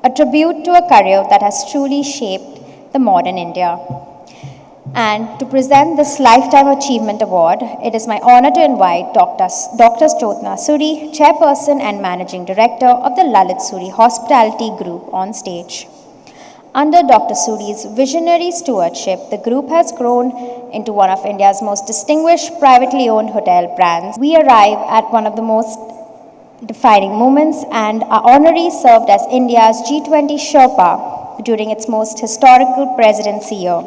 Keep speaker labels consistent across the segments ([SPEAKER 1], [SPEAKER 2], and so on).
[SPEAKER 1] a tribute to a career that has truly shaped the modern India. And to present this Lifetime Achievement Award, it is my honor to invite Dr. Jyotsna Suri, Chairperson and Managing Director of the Lalit Suri Hospitality Group, on stage. Under Dr. Suri's visionary stewardship, the group has grown into one of India's most distinguished privately owned hotel brands. We arrive at one of the most defining moments, and our honoree served as India's G20 Sherpa during its most historical presidency year.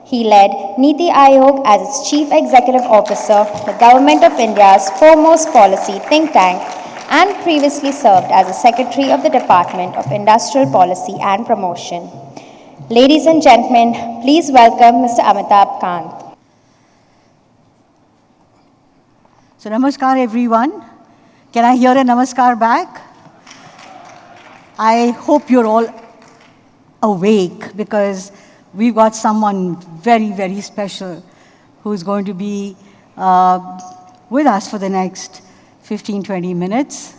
[SPEAKER 1] He led NITI Aayog as its Chief Executive Officer, the Government of India's foremost policy think tank, and previously served as the Secretary of the Department of Industrial Policy and Promotion. Ladies and gentlemen, please welcome Mr. Amitabh Kant.
[SPEAKER 2] So, namaskar everyone. Can I hear a namaskar back? I hope you're all awake because we've got someone very, very special who's going to be with us for the next 15-20 minutes.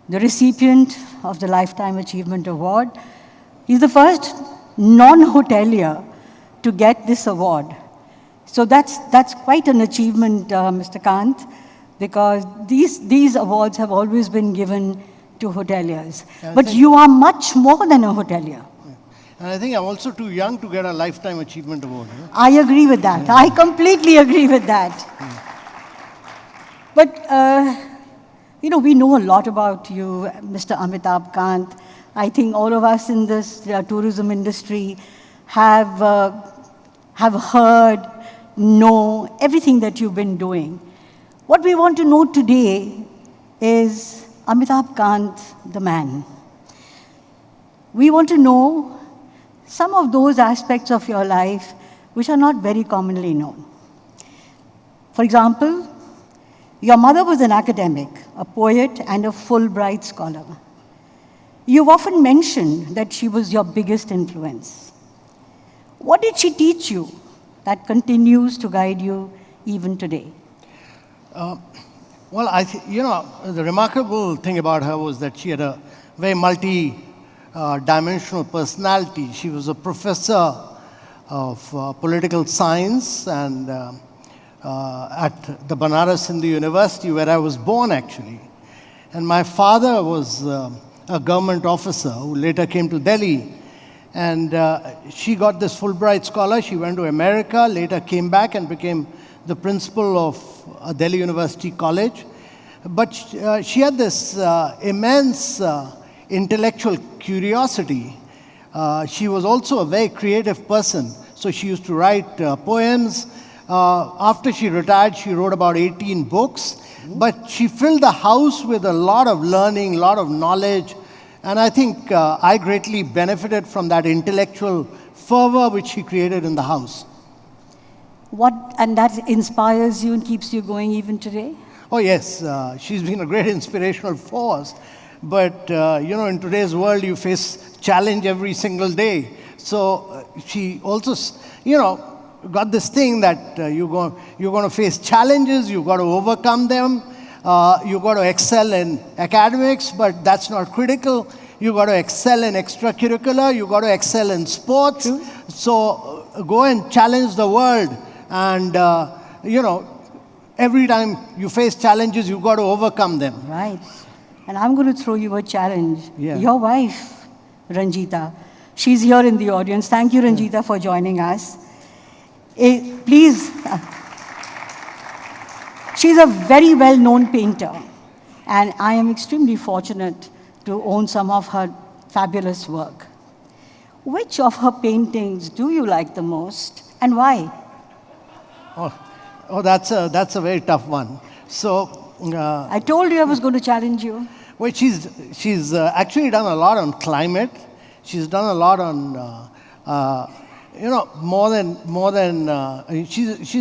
[SPEAKER 2] The recipient of the Lifetime Achievement Award. He's the first non-hotelier to get this award. So that's quite an achievement, Mr. Kant, because these awards have always been given to hoteliers. But you are much more than a hotelier.
[SPEAKER 3] And I think I'm also too young to get a Lifetime Achievement Award.
[SPEAKER 2] I agree with that. I completely agree with that. But, we know a lot about you, Mr. Amitabh Kant. I think all of us in this tourism industry have heard, know everything that you've been doing. What we want to know today is Amitabh Kant, the man. We want to know some of those aspects of your life which are not very commonly known. For example, your mother was an academic, a poet, and a Fulbright scholar. You've often mentioned that she was your biggest influence. What did she teach you that continues to guide you even today?
[SPEAKER 3] Well, the remarkable thing about her was that she had a very multi-dimensional personality. She was a professor of political science and at the Banaras Hindu University, where I was born, actually. And my father was a government officer who later came to Delhi. And she got this Fulbright scholar. She went to America, later came back and became the principal of Delhi University College. But she had this immense intellectual curiosity. She was also a very creative person. So she used to write poems. After she retired, she wrote about 18 books. But she filled the house with a lot of learning, a lot of knowledge. And I think I greatly benefited from that intellectual fervor which she created in the house.
[SPEAKER 2] And that inspires you and keeps you going even today?
[SPEAKER 3] Oh, yes. She's been a great inspirational force. But, in today's world, you face challenge every single day. So she also, got this thing that you're going to face challenges, you've got to overcome them, you've got to excel in academics, but that's not critical. You've got to excel in extracurricular, you've got to excel in sports.
[SPEAKER 2] True.
[SPEAKER 3] So go and challenge the world. And, every time you face challenges, you've got to overcome them.
[SPEAKER 2] Right. And I'm going to throw you a challenge.
[SPEAKER 3] Yeah.
[SPEAKER 2] Your wife, Ranjita, she's here in the audience. Thank you, Ranjita, for joining us. Please, she's a very well-known painter, and I am extremely fortunate to own some of her fabulous work. Which of her paintings do you like the most, and why?
[SPEAKER 3] Oh, that's a very tough one. So
[SPEAKER 2] I told you I was going to challenge you.
[SPEAKER 3] Well, she's actually done a lot on climate. She's done a lot on she's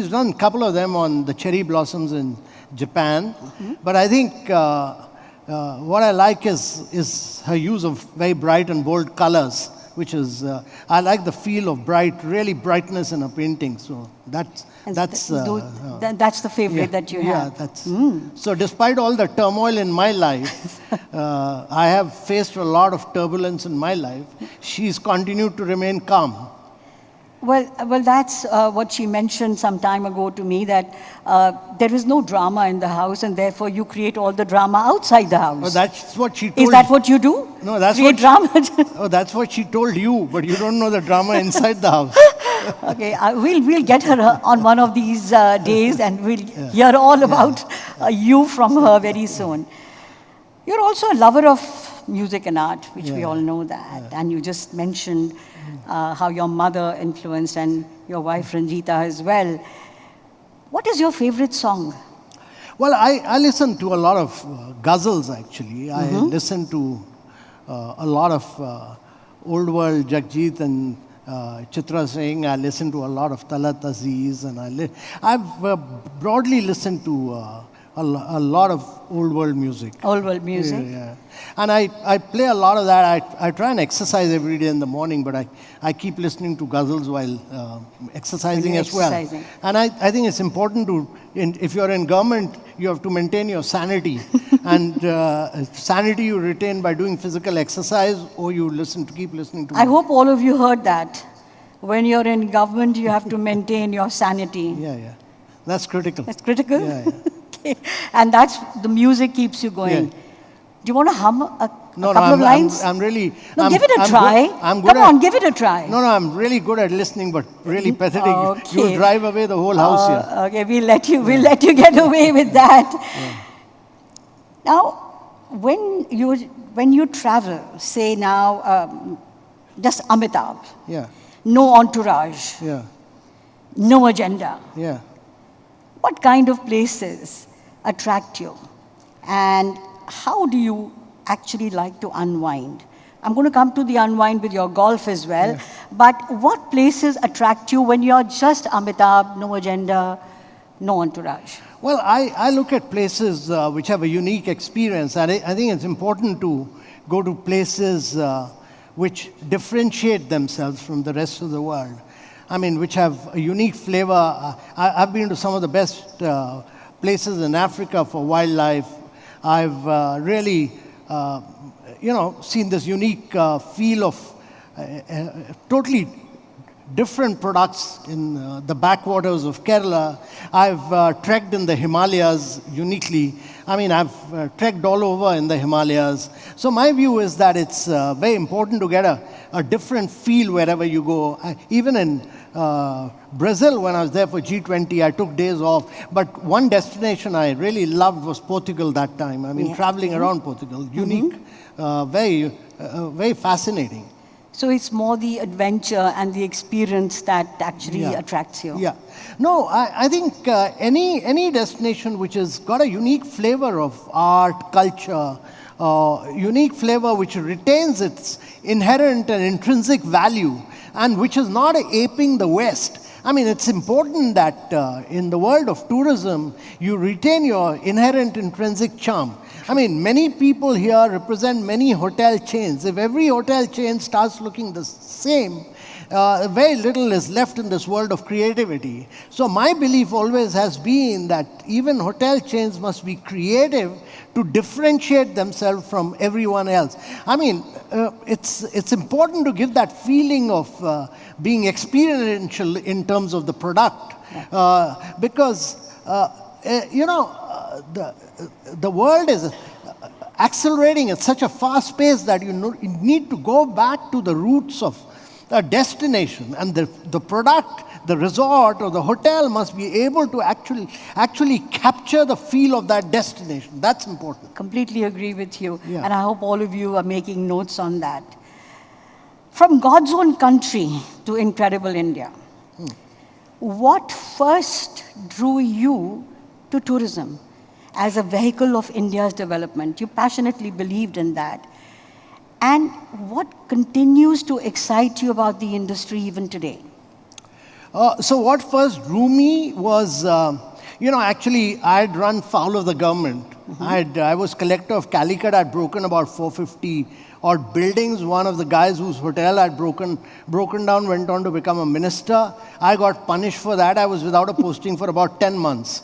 [SPEAKER 3] done a couple of them on the cherry blossoms in Japan. Mm-hmm. But I think what I like is her use of very bright and bold colors. which is, I like the feel of really brightness in a painting. So that's
[SPEAKER 2] That's the favorite that you have.
[SPEAKER 3] Yeah, that's. So despite all the turmoil in my life, I have faced a lot of turbulence in my life. She's continued to remain calm.
[SPEAKER 2] Well, that's what she mentioned some time ago to me, that there is no drama in the house, and therefore you create all the drama outside the house.
[SPEAKER 3] Oh, that's what she told.
[SPEAKER 2] Is that what you do?
[SPEAKER 3] No, that's
[SPEAKER 2] create drama.
[SPEAKER 3] Oh, that's what she told you, but you don't know the drama inside the house.
[SPEAKER 2] Okay, we'll get her on one of these days, and we'll hear all about you from her very soon. You're also a lover of music and art, which we all know that, and you just mentioned how your mother influenced, and your wife Ranjita as well. What is your favorite song?
[SPEAKER 3] Well, I listen to a lot of ghazals, actually. I listen to a lot of old world Jagjit and Chitra Singh. I listen to a lot of Talat Aziz, and I've broadly listened to a lot of old world music.
[SPEAKER 2] Old world music?
[SPEAKER 3] Yeah. And I play a lot of that. I try and exercise every day in the morning, but I keep listening to ghazals while exercising as well. And I think it's important to, if you're in government, you have to maintain your sanity. And sanity you retain by doing physical exercise, or you keep listening to.
[SPEAKER 2] I hope all of you heard that. When you're in government, you have to maintain your sanity.
[SPEAKER 3] Yeah. That's critical.
[SPEAKER 2] That's critical?
[SPEAKER 3] Yeah.
[SPEAKER 2] Okay. And that's, the music keeps you going.
[SPEAKER 3] Yeah.
[SPEAKER 2] Do you want to hum a
[SPEAKER 3] No,
[SPEAKER 2] couple of lines?
[SPEAKER 3] I'm really.
[SPEAKER 2] No, give it a try. Come on, give it a try.
[SPEAKER 3] No, I'm really good at listening, but really pathetic.
[SPEAKER 2] Okay.
[SPEAKER 3] You'll drive away the whole house here.
[SPEAKER 2] Okay, we'll let you get away with that. Now, when you travel, say now, just Amitabh.
[SPEAKER 3] Yeah.
[SPEAKER 2] No entourage.
[SPEAKER 3] Yeah.
[SPEAKER 2] No agenda.
[SPEAKER 3] Yeah.
[SPEAKER 2] What kind of places attract you? And how do you actually like to unwind? I'm going to come to the unwind with your golf as well. But what places attract you when you're just Amitabh, no agenda, no entourage?
[SPEAKER 3] Well, I look at places which have a unique experience. And I think it's important to go to places which differentiate themselves from the rest of the world. I mean, which have a unique flavor. I've been to some of the best places in Africa for wildlife. I've really, seen this unique feel of totally different products in the backwaters of Kerala. I've trekked in the Himalayas uniquely. I mean, I've trekked all over in the Himalayas. So my view is that it's very important to get a different feel wherever you go. Even in Brazil, when I was there for G20, I took days off. But one destination I really loved was Portugal that time. I mean, traveling around Portugal, unique, very fascinating.
[SPEAKER 2] So it's more the adventure and the experience that actually attracts you.
[SPEAKER 3] Yeah. No, I think any destination which has got a unique flavor of art, culture, unique flavor which retains its inherent and intrinsic value, and which is not aping the West. I mean, it's important that in the world of tourism, you retain your inherent intrinsic charm. I mean, many people here represent many hotel chains. If every hotel chain starts looking the same, very little is left in this world of creativity. So my belief always has been that even hotel chains must be creative to differentiate themselves from everyone else. I mean, it's important to give that feeling of being experiential in terms of the product, because the world is accelerating at such a fast pace that you need to go back to the roots of a destination, and the product, the resort or the hotel must be able to actually capture the feel of that destination. That's important.
[SPEAKER 2] Completely agree with you. And I hope all of you are making notes on that. From God's own country to incredible India, what first drew you to tourism as a vehicle of India's development? You passionately believed in that. And what continues to excite you about the industry even today?
[SPEAKER 3] So what first drew me was, actually I'd run foul of the government I was collector of Calicut. I'd broken about 450 odd buildings. One of the guys whose hotel had broken down went on to become a minister. I got punished for that. I was without a posting for about 10 months.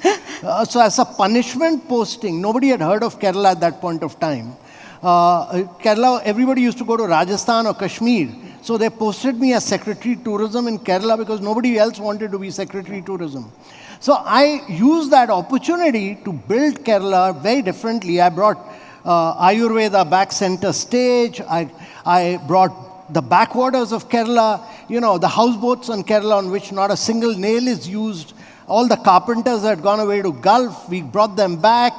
[SPEAKER 3] So as a punishment posting, nobody had heard of Kerala at that point of time. Kerala, everybody used to go to Rajasthan or Kashmir. So they posted me as Secretary Tourism in Kerala because nobody else wanted to be Secretary Tourism. So I used that opportunity to build Kerala very differently. I brought Ayurveda back center stage. I brought the backwaters of Kerala, the houseboats on Kerala on which not a single nail is used. All the carpenters had gone away to Gulf. We brought them back.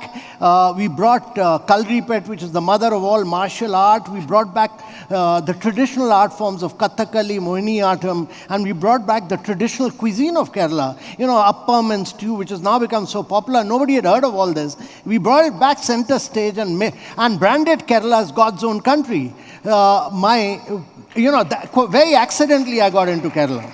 [SPEAKER 3] We brought Kalripet, which is the mother of all martial art. We brought back the traditional art forms of Kathakali, Mohiniyattam, and we brought back the traditional cuisine of Kerala. Appam and stew, which has now become so popular. Nobody had heard of all this. We brought it back center stage and branded Kerala as God's own country. Very accidentally I got into Kerala.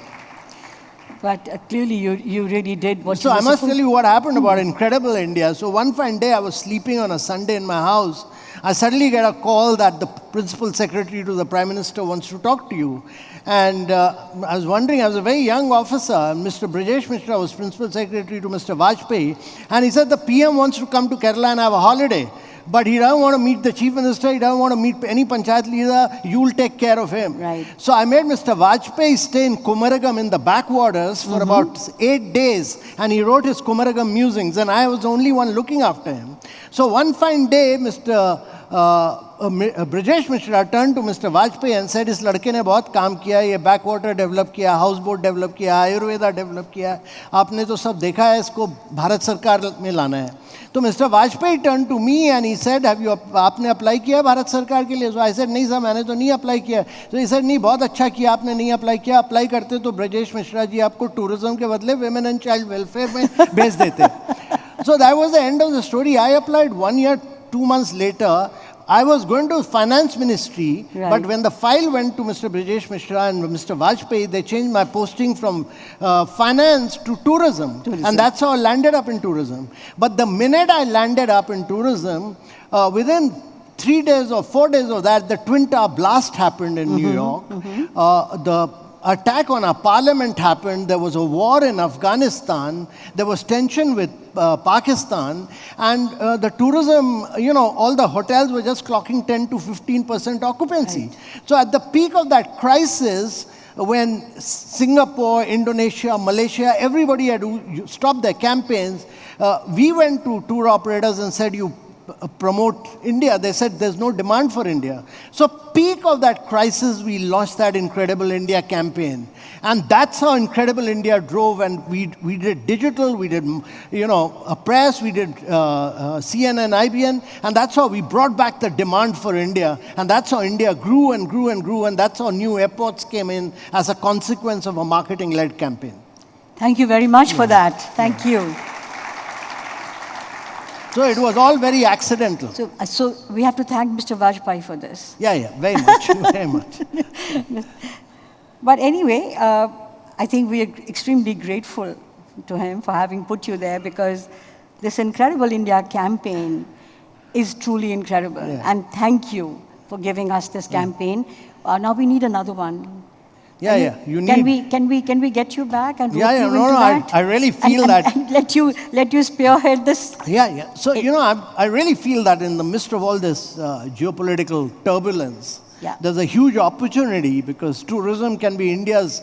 [SPEAKER 2] But clearly you really did what
[SPEAKER 3] So
[SPEAKER 2] you were
[SPEAKER 3] I must
[SPEAKER 2] supposed
[SPEAKER 3] tell you what happened about Incredible India. So one fine day I was sleeping on a Sunday in my house. I suddenly get a call that the principal secretary to the Prime Minister wants to talk to you. And I was wondering, I was a very young officer, and Mr. Brajesh Mishra was principal secretary to Mr. Vajpayee. And he said the PM wants to come to Kerala and have a holiday. But he doesn't want to meet the chief minister, he doesn't want to meet any panchayat leader, you'll take care of him.
[SPEAKER 2] Right.
[SPEAKER 3] So I made Mr. Vajpayee stay in Kumaragam in the backwaters for about 8 days, and he wrote his Kumaragam musings, and I was the only one looking after him. So one fine day, Mr. Brajesh Mishra turned to Mr. Vajpayee and said, इस लड़के ने बहुत काम किया, ये backwater develop किया, house boat develop किया, Ayurveda develop किया, आपने तो सब देखा है, इसको भारत सरकार में लाना है. तो Mr. Vajpayee turned to me and he said, आपने अप्लाई किया भारत सरकार के लिए? So I said, नहीं सर, मैंने तो नहीं अप्लाई किया. So he said, नहीं, बहुत अच्छा किया, आपने नहीं अप्लाई किया. अप्लाई करते तो ब्रजेश मिश्रा जी आपको टूरिज्म के बदले विमेन एंड चाइल्ड वेलफेयर में भेज देते. So that was the end of the story. I applied 1 year, 2 months later. I was going to finance ministry, but when the file went to Mr. Brajesh Mishra and Mr. Vajpayee, they changed my posting from finance to tourism. And that's how I landed up in tourism. But the minute I landed up in tourism, within 3 days or 4 days of that, the Twin Tower blast happened in New York. The attack on our parliament happened. There was a war in Afghanistan. There was tension with Pakistan. And the tourism, all the hotels were just clocking 10 to 15% occupancy. Right. So at the peak of that crisis, when Singapore, Indonesia, Malaysia, everybody had to stop their campaigns, we went to tour operators and said, you promote India. They said there's no demand for India. So peak of that crisis, we launched that Incredible India campaign. And that's how Incredible India drove. And we did digital, we did, a press, we did CNN, IBN. And that's how we brought back the demand for India. And that's how India grew and grew and grew. And that's how new airports came in as a consequence of a marketing-led campaign.
[SPEAKER 2] Thank you very much for that. Thank you.
[SPEAKER 3] So it was all very accidental.
[SPEAKER 2] So we have to thank Mr. Vajpayee for this.
[SPEAKER 3] Yeah, very much, very much.
[SPEAKER 2] But anyway, I think we are extremely grateful to him for having put you there, because this Incredible India campaign is truly incredible. Yeah. And thank you for giving us this campaign. Now we need another one.
[SPEAKER 3] You need.
[SPEAKER 2] Can we get you back and
[SPEAKER 3] I really feel that.
[SPEAKER 2] And let you spearhead this.
[SPEAKER 3] So I really feel that in the midst of all this geopolitical turbulence, there's a huge opportunity, because tourism can be India's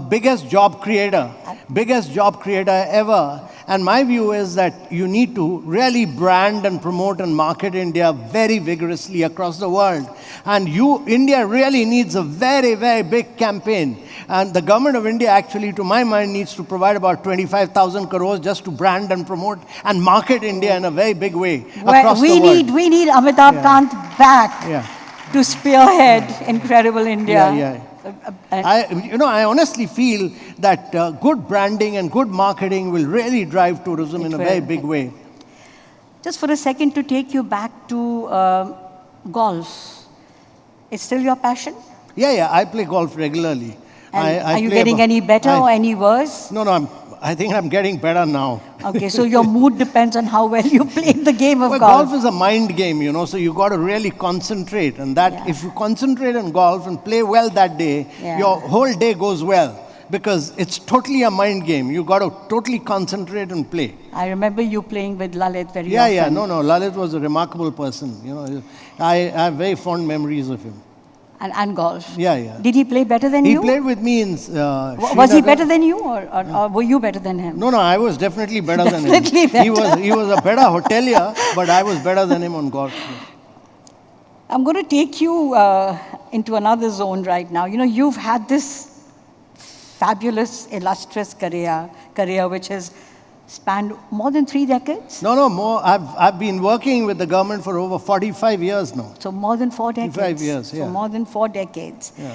[SPEAKER 3] biggest job creator ever. And my view is that you need to really brand and promote and market India very vigorously across the world. And India really needs a very, very big campaign. And the government of India actually, to my mind, needs to provide about 25,000 crores just to brand and promote and market India in a very big way across the world.
[SPEAKER 2] We need Amitabh Kant back to spearhead Incredible India.
[SPEAKER 3] I honestly feel that good branding and good marketing will really drive tourism in a very big way.
[SPEAKER 2] Just for a second, to take you back to golf. It's still your passion?
[SPEAKER 3] I play golf regularly.
[SPEAKER 2] And are you getting any better or any worse?
[SPEAKER 3] No, I think I'm getting better now.
[SPEAKER 2] Okay, so your mood depends on how well you played the game of
[SPEAKER 3] Well,
[SPEAKER 2] golf.
[SPEAKER 3] golf is a mind game, so you got to really concentrate. And that,
[SPEAKER 2] Yeah.
[SPEAKER 3] if you concentrate on golf and play well that day,
[SPEAKER 2] Yeah.
[SPEAKER 3] your whole day goes well. Because it's totally a mind game. You got to totally concentrate and play.
[SPEAKER 2] I remember you playing with Lalit very
[SPEAKER 3] Yeah,
[SPEAKER 2] often.
[SPEAKER 3] yeah. No. Lalit was a remarkable person. I have very fond memories of him.
[SPEAKER 2] And golf.
[SPEAKER 3] Yeah, yeah.
[SPEAKER 2] Did he play better than
[SPEAKER 3] He
[SPEAKER 2] you?
[SPEAKER 3] played with me in
[SPEAKER 2] Was he
[SPEAKER 3] Srinagar.
[SPEAKER 2] better than you, or were you better than him?
[SPEAKER 3] No, I was definitely better than him.
[SPEAKER 2] Definitely better.
[SPEAKER 3] He was a better hotelier, but I was better than him on golf.
[SPEAKER 2] I'm going to take you into another zone right now. You've had this fabulous, illustrious career which has spanned more than 3 decades.
[SPEAKER 3] No, more. I've been working with the government for over 45 years now.
[SPEAKER 2] So more than 4 decades.
[SPEAKER 3] 45 years, yeah.
[SPEAKER 2] So more than 4 decades.
[SPEAKER 3] Yeah.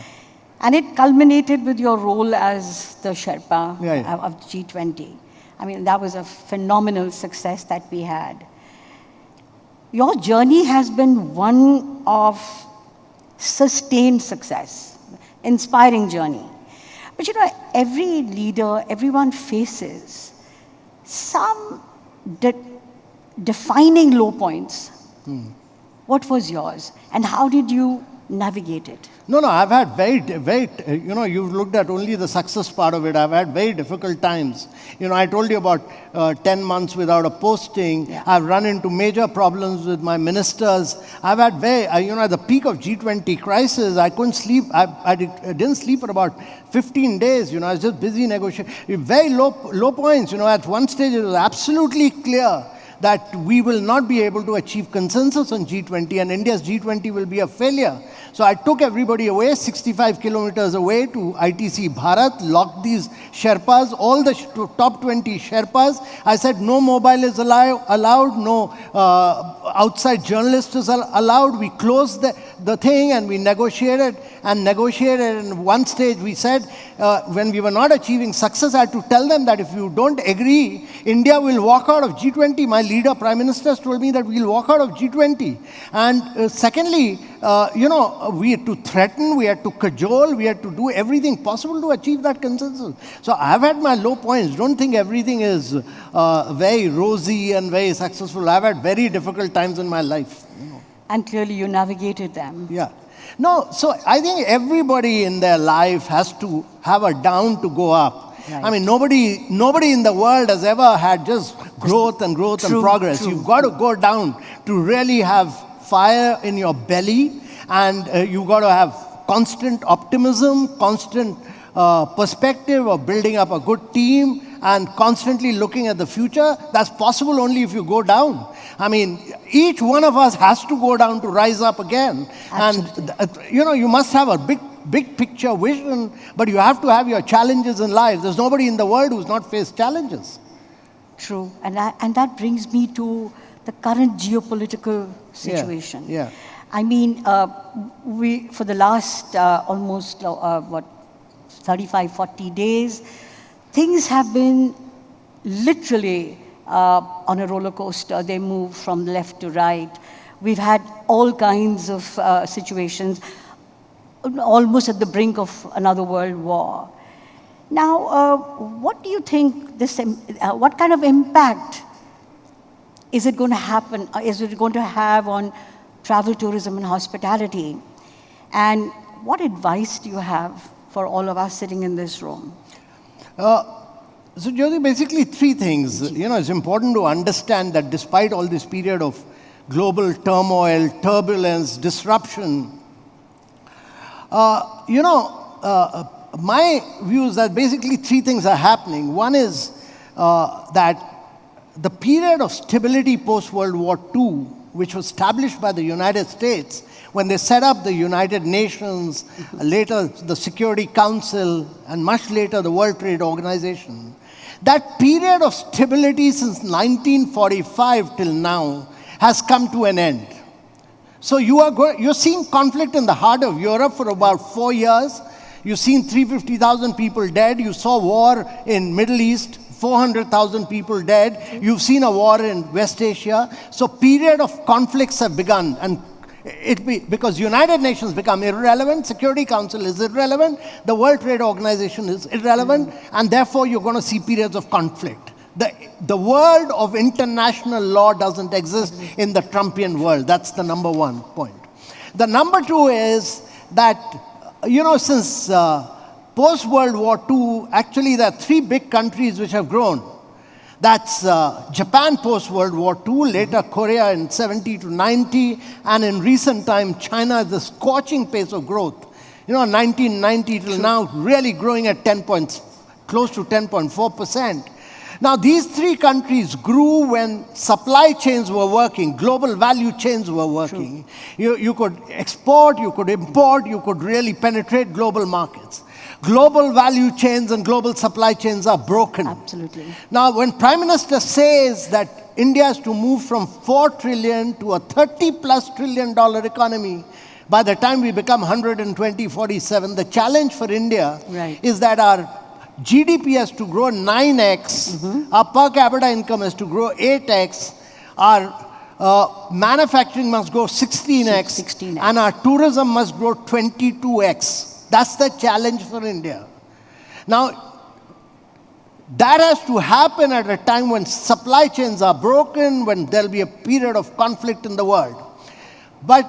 [SPEAKER 2] And it culminated with your role as the Sherpa
[SPEAKER 3] Yeah.
[SPEAKER 2] of G20. I mean, that was a phenomenal success that we had. Your journey has been one of sustained success, inspiring journey. But every leader, everyone faces some defining low points. What was yours? And how did you navigate it?
[SPEAKER 3] No, I've had you've looked at only the success part of it. I've had very difficult times. I told you about 10 months without a posting.
[SPEAKER 2] Yeah.
[SPEAKER 3] I've run into major problems with my ministers. I've had at the peak of G20 crisis, I couldn't sleep. I didn't sleep for about 15 days. I was just busy negotiating. Very low points. At one stage, it was absolutely clear that we will not be able to achieve consensus on G20 and India's G20 will be a failure. So I took everybody away, 65 kilometers away to ITC Bharat, locked these Sherpas, all the top 20 Sherpas. I said no mobile is allowed, no outside journalists is allowed. We closed the thing and we negotiated. And one stage we said, when we were not achieving success, I had to tell them that if you don't agree, India will walk out of G20. My leader, Prime Minister, told me that we'll walk out of G20. And secondly, we had to threaten, we had to cajole, we had to do everything possible to achieve that consensus. So I've had my low points. Don't think everything is very rosy and very successful. I've had very difficult times in my life.
[SPEAKER 2] And clearly you navigated them.
[SPEAKER 3] Yeah. No, so I think everybody in their life has to have a down to go up.
[SPEAKER 2] Right.
[SPEAKER 3] I mean, nobody in the world has ever had just growth and progress.
[SPEAKER 2] True.
[SPEAKER 3] You've got to go down to really have fire in your belly, and you've got to have constant optimism, constant perspective of building up a good team, and constantly looking at the future. That's possible only if you go down. I mean, each one of us has to go down to rise up again.
[SPEAKER 2] Absolutely.
[SPEAKER 3] And, you must have a big picture vision, but you have to have your challenges in life. There's nobody in the world who's not faced challenges.
[SPEAKER 2] True. And that brings me to the current geopolitical situation.
[SPEAKER 3] Yeah.
[SPEAKER 2] I mean, we, for the last almost, 35, 40 days, things have been literally on a roller coaster. They move from left to right. We've had all kinds of situations, almost at the brink of another world war. Now, what do you think what kind of impact is it going to happen? Is it going to have on travel, tourism, and hospitality? And what advice do you have for all of us sitting in this room?
[SPEAKER 3] So, Jyoti, basically 3 things. It's important to understand that despite all this period of global turmoil, turbulence, disruption, my view is that basically 3 things are happening. One is that the period of stability post-World War II, which was established by the United States, when they set up the United Nations, later the Security Council, and much later the World Trade Organization, that period of stability since 1945 till now has come to an end. So you're seeing conflict in the heart of Europe for about 4 years. You've seen 350,000 people dead. You saw war in Middle East, 400,000 people dead. You've seen a war in West Asia. So period of conflicts have begun. And Because United Nations become irrelevant, Security Council is irrelevant, the World Trade Organization is irrelevant, and therefore you're going to see periods of conflict. The world of international law doesn't exist in the Trumpian world. That's the number one point. The number two is that, since post-World War II, actually there are three big countries which have grown. That's Japan post-World War II, later Korea in 70 to 90, and in recent time, China at the scorching pace of growth. 1990 till now, really growing at close to 10.4%. Now, these three countries grew when supply chains were working, global value chains were working. You could export, you could import, you could really penetrate global markets. Global value chains and global supply chains are broken.
[SPEAKER 2] Absolutely.
[SPEAKER 3] Now, when Prime Minister says that India has to move from 4 trillion to a 30+ trillion dollar economy by the time we become 147, the challenge for India is that our GDP has to grow 9x, our per capita income has to grow 8x, our manufacturing must grow 16x, and our tourism must grow 22x. That's the challenge for India. Now, that has to happen at a time when supply chains are broken, when there'll be a period of conflict in the world. But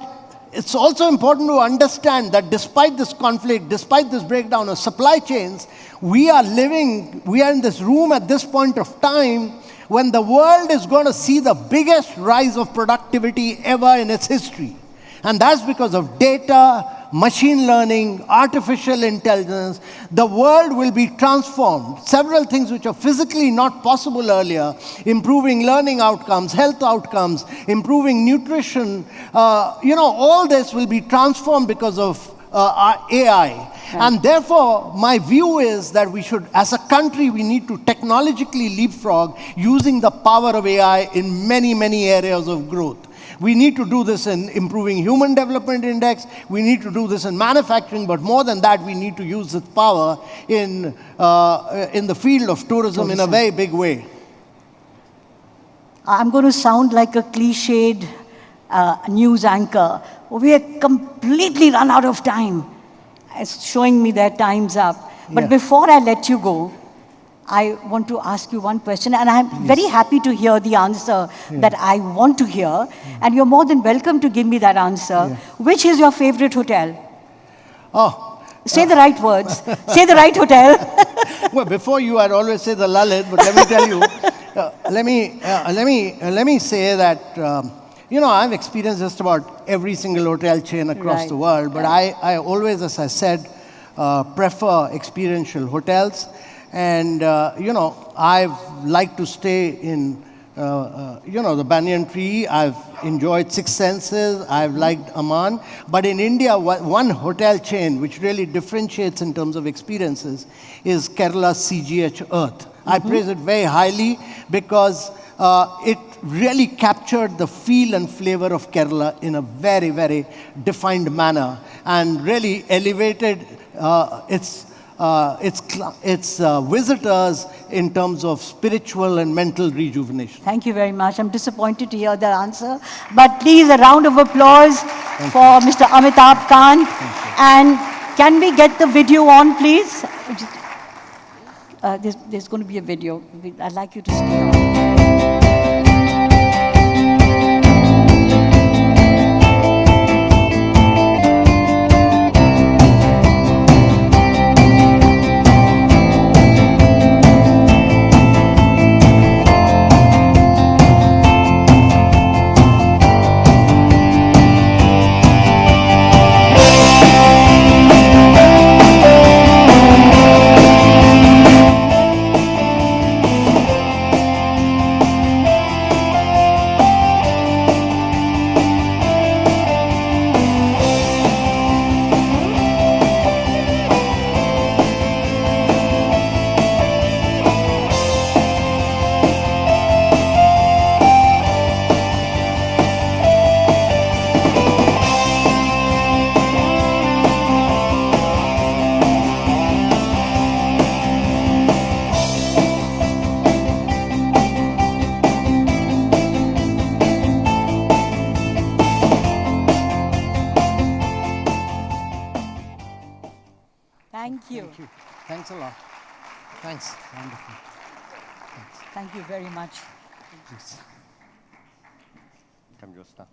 [SPEAKER 3] it's also important to understand that despite this conflict, despite this breakdown of supply chains, we are in this room at this point of time when the world is going to see the biggest rise of productivity ever in its history. And that's because of data, machine learning, artificial intelligence. The world will be transformed. Several things which are physically not possible earlier, improving learning outcomes, health outcomes, improving nutrition, all this will be transformed because of our AI. And therefore, my view is that we should, as a country, we need to technologically leapfrog using the power of AI in many, many areas of growth. We need to do this in improving human development index. We need to do this in manufacturing. But more than that, we need to use its power in the field of tourism in a very big way.
[SPEAKER 2] I'm going to sound like a cliched news anchor. We are completely run out of time. It's showing me that time's up. But before I let you go, I want to ask you one question, and I'm very happy to hear the answer that I want to hear, and you're more than welcome to give me that answer. Which is your favorite hotel? Say the right words. Say the right hotel.
[SPEAKER 3] Well, before you, I'd always say the Lalit, but let me tell you, let me say that, I've experienced just about every single hotel chain across the world, but I always, as I said, prefer experiential hotels. And, I've liked to stay in, the banyan tree. I've enjoyed Six Senses. I've liked Aman. But in India, one hotel chain which really differentiates in terms of experiences is Kerala's CGH Earth. I praise it very highly because it really captured the feel and flavor of Kerala in a very, very defined manner and really elevated its visitors in terms of spiritual and mental rejuvenation.
[SPEAKER 2] Thank you very much. I'm disappointed to hear that answer. But please, a round of applause for Mr. Amitabh Kant. And can we get the video on, please? There's going to be a video. I'd like you to stay on. Thank you.
[SPEAKER 3] Thank you. Thanks a lot. Thanks. Wonderful. Thanks.
[SPEAKER 2] Thank you very much.
[SPEAKER 3] Please.
[SPEAKER 4] Come, Jyotsna.